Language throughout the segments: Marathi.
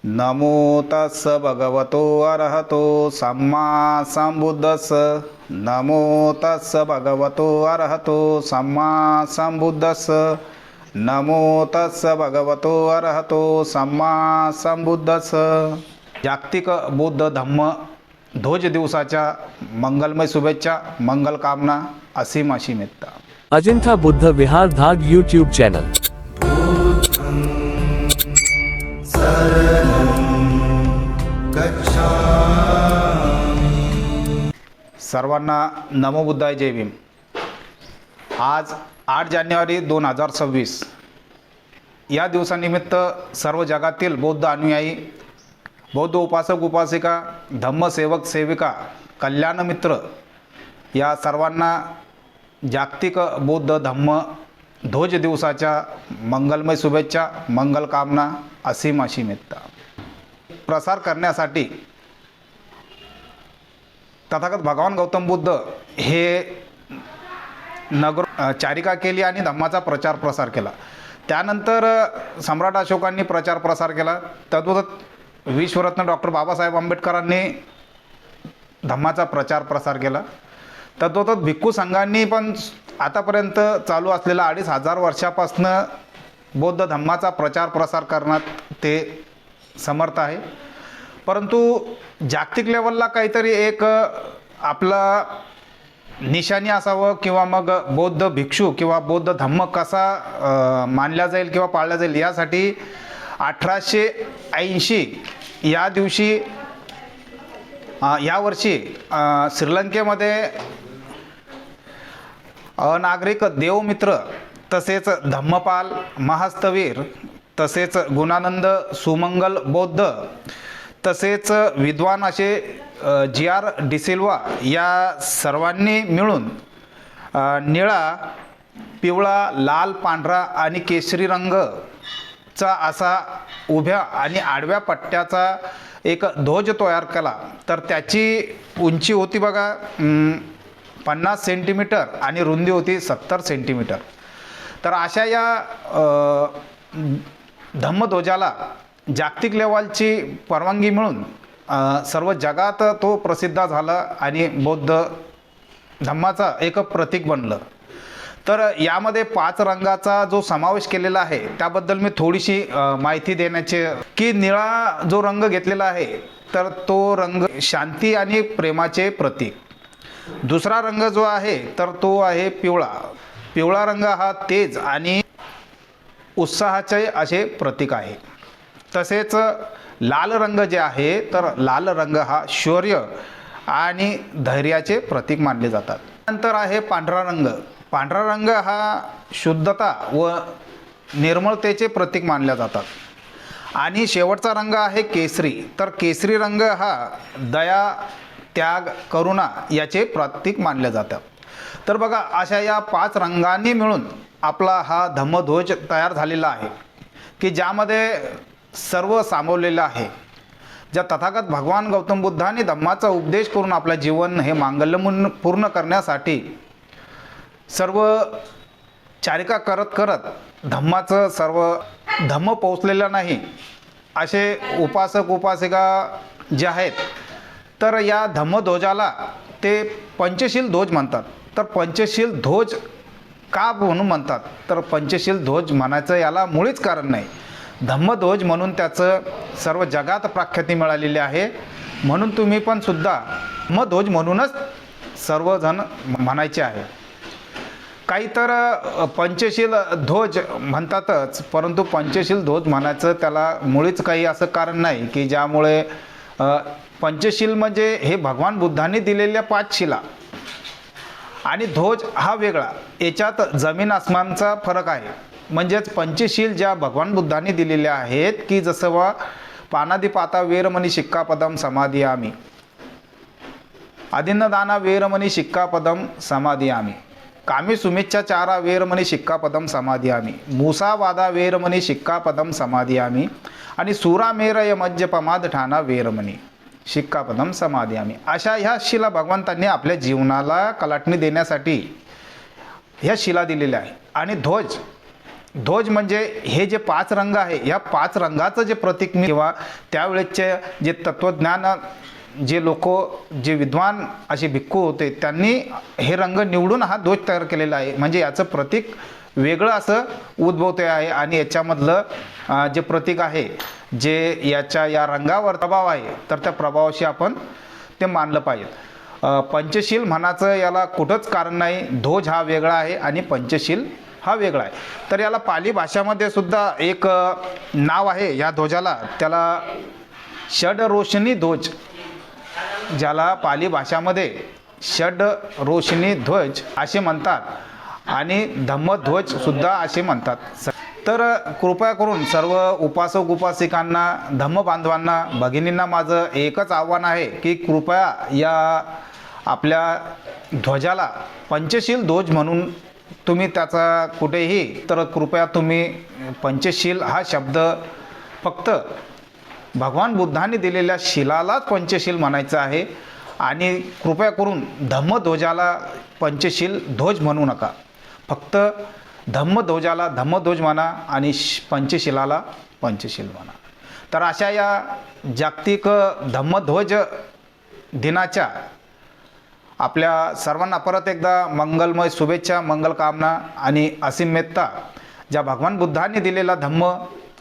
नमो तस्स भगवतो अरहतो सम्मा संबुद्धस्स। नमो तस्स भगवतो अरहतो सम्मा संबुद्धस्स। नमो तस्स भगवतो अरहतो सम्मा संबुद्धस्स। जागतिक बौद्ध धम्म ध्वज दिवसाच्या मंगलमय शुभेच्छा, मंगल कामना, असीम असीम इच्छा। अजिंठा बुद्ध विहार धाग यूट्यूब चॅनल। सर्वांना नमो बुद्धाय, जय भीम। आज 8 जानेवारी 2026 या दिवसानिमित्त सर्व जगातील बौद्ध अनुयायी, बौद्ध उपासक उपासिका, धम्मसेवक सेविका, कल्याण मित्र या सर्वांना जागतिक बौद्ध धम्म ध्वज दिवसाच्या मंगलमय शुभेच्छा, मंगल कामना, असीम असीम इच्छा। प्रसार करण्यासाठी तथागत भगवान गौतम बुद्ध हे नगर चारिका केली आणि धम्माचा प्रचार प्रसार केला। त्यानंतर सम्राट अशोकांनी प्रचार प्रसार केला। तद्वत विश्वरत्न डॉक्टर बाबासाहेब आंबेडकरांनी धम्माचा प्रचार प्रसार केला। तद्वत भिक्खू संघांनी पण आतापर्यंत चालू असलेला 2500 वर्षापासून बौद्ध धम्माचा प्रचार प्रसार करण्यात ते समर्थ आहे। परंतु जागतिक लेवलला काहीतरी एक आपला निशाणी असावं किंवा मग बौद्ध भिक्षू किंवा बौद्ध धम्म कसा मानला जाईल किंवा पाळला जाईल, यासाठी 1880 या दिवशी यावर्षी श्रीलंकेमध्ये अनागरिक देवमित्र तसेच धम्मपाल, महास्तवीर तसेच गुणानंद, सुमंगल बौद्ध तसेच विद्वान असे जी.आर. डिसिल्वा या सर्वांनी मिळून निळा, पिवळा, लाल, पांढरा आणि केशरी रंगचा असा उभ्या आणि आडव्या पट्ट्याचा एक ध्वज तयार केला। तर त्याची उंची होती बघा 50 सेंटीमीटर आणि रुंदी होती 70 सेंटीमीटर। तर अशा या धम्मध्वजाला जागतिक लेवलची परवानगी मिळून सर्व जगात तो प्रसिद्ध झाला आणि बौद्ध धम्माचा एक प्रतीक बनलं। तर यामध्ये 5 रंगाचा जो समावेश केलेला आहे त्याबद्दल मी थोडीशी माहिती देण्याचे की निळा जो रंग घेतलेला आहे तर तो रंग शांती आणि प्रेमाचे प्रतीक। दुसरा रंग जो आहे तर तो आहे पिवळा। पिवळा रंग हा तेज आणि उत्साहाचे असे प्रतीक आहे। तसेच लाल रंग जे आहे तर लाल रंग हा शौर्य आणि धैर्याचे प्रतीक मानले जातात। नंतर आहे पांढरा रंग। पांढरा रंग हा शुद्धता व निर्मळतेचे प्रतीक मानले जातात। आणि शेवटचा रंग आहे केसरी। तर केसरी रंग हा दया, त्याग, करुणा याचे प्रतीक मानले जातात। तर बघा, अशा या 5 रंगांनी मिळून आपला हा धम्मध्वज तयार झालेला आहे की ज्यामध्ये सर्व सामावलेलं आहे। ज्या तथागत भगवान गौतम बुद्धांनी धम्माचा उपदेश करून आपलं जीवन हे मांगल्य पूर्ण करण्यासाठी सर्व चारिका करत करत धम्माचं सर्व धम्म पोचलेलं नाही असे उपासक उपासिका जे आहेत तर या धम्मध्वजाला ते पंचशील ध्वज म्हणतात। तर पंचशील ध्वज का म्हणून म्हणतात तर पंचशील ध्वज म्हणायचं याला मुळीच कारण नाही। धम्मध्वज म्हणून त्याचं सर्व जगात प्रख्याती मिळालेली आहे। म्हणून तुम्ही पण सुद्धा धम्मध्वज म्हणूनच सर्वजण म्हणायचे आहे। काही तर पंचशील ध्वज म्हणतातच, परंतु पंचशील ध्वज म्हणायचं त्याला मुळीच काही असं कारण नाही की ज्यामुळे पंचशील म्हणजे हे भगवान बुद्धांनी दिलेल्या 5 शिला आणि ध्वज हा वेगळा, याच्यात जमीन आसमानचा फरक आहे। म्हणजेच पंचशील ज्या भगवान बुद्धांनी दिलेल्या आहेत की जसं वा पानादिपाता वेरमणी शिक्कापदम समाधियामी, अदिन्नदाना वेरमणी शिक्कापदम समाधियामी, कामी सुमिच्छाचारा वेरमणी शिक्कापदम समाधियामी, मूसावादा वेरमणी शिक्कापदम समाधियामी आणि सुरामेरय मज्जपमाद ठाणा वेरमणी शिक्कापदम समाधियामी। अशा ह्या शिला भगवंतांनी आपल्या जीवनाला कलाटणी देण्यासाठी ह्या शिला दिलेल्या आहे। आणि ध्वज ध्वज म्हणजे हे जे 5 रंग आहे, या 5 रंगाचं जे प्रतीक मी किंवा त्यावेळेचे जे तत्वज्ञान जे लोक जे विद्वान असे भिक्खू होते त्यांनी हे रंग निवडून हा ध्वज तयार केलेला आहे. म्हणजे याचं प्रतीक वेगळं असं उद्भवते आहे आणि याच्यामधलं जे प्रतीक आहे जे याच्या या रंगावर प्रभाव आहे तर त्या प्रभावाशी आपण ते मानलं पाहिजे. पंचशील म्हणाचं याला कुठंच कारण नाही. ध्वज हा वेगळा आहे आणि पंचशील हा वेगळा आहे. तर याला पाली भाषामध्ये सुद्धा एक नाव आहे या ध्वजाला, त्याला षड रोशनी ध्वज, ज्याला पाली भाषामध्ये षड रोशनी ध्वज असे म्हणतात आणि धम्मध्वज सुद्धा असे म्हणतात. तर कृपया करून सर्व उपासक उपासिकांना, धम्म बांधवांना, भगिनींना माझं एकच आव्हान आहे की कृपया या आपल्या ध्वजाला पंचशील ध्वज म्हणून तुम्ही त्याचा कुठेही, तर कृपया तुम्ही पंचशील हा शब्द फक्त भगवान बुद्धांनी दिलेल्या शिलालाच पंचशील म्हणायचं आहे आणि कृपया करून धम्मध्वजाला पंचशील ध्वज म्हणू नका. फक्त धम्मध्वजाला धम्मध्वज म्हणा आणि पंचशिलाला पंचशील म्हणा. तर अशा या जागतिक धम्मध्वज दिनाच्या आपल्या सर्वांना परत एकदा मंगलमय शुभेच्छा, मंगलकामना आणि असीमता. ज्या भगवान बुद्धांनी दिलेला धम्म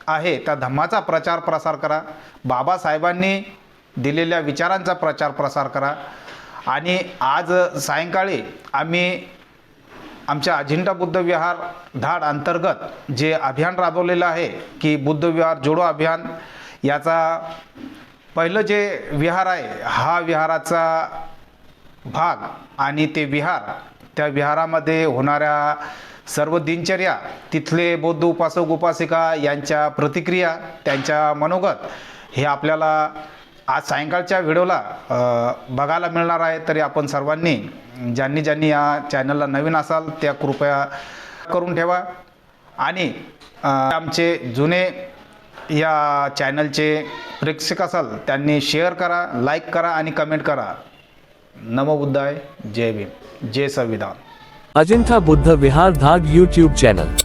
आहे त्या धम्माचा प्रचार प्रसार करा. बाबासाहेबांनी दिलेल्या विचारांचा प्रचार प्रसार करा. आणि आज सायंकाळी आम्ही आमच्या अजिंठा बुद्ध विहार धाड अंतर्गत जे अभियान राबवलेलं आहे की बुद्ध विहार जोडो अभियान, याचा पहिलं जे विहार आहे हा विहाराचा भाग आणि ते विहार, त्या विहारामध्ये होणाऱ्या सर्व दिनचर्या, तिथले बौद्ध उपासक उपासिका यांच्या प्रतिक्रिया, त्यांच्या मनोगत हे आपल्याला आज सायंकाळच्या व्हिडिओला बघायला मिळणार आहे. तरी आपण सर्वांनी ज्यांनी या चॅनलला नवीन असाल त्या कृपया करून ठेवा आणि आमचे जुने या चॅनलचे प्रेक्षक असाल त्यांनी शेअर करा, लाईक करा आणि कमेंट करा. नमो बुद्धाय, जय भीम, जय संविधान. अजिंठा बुद्ध विहार धाग यूट्यूब चॅनल.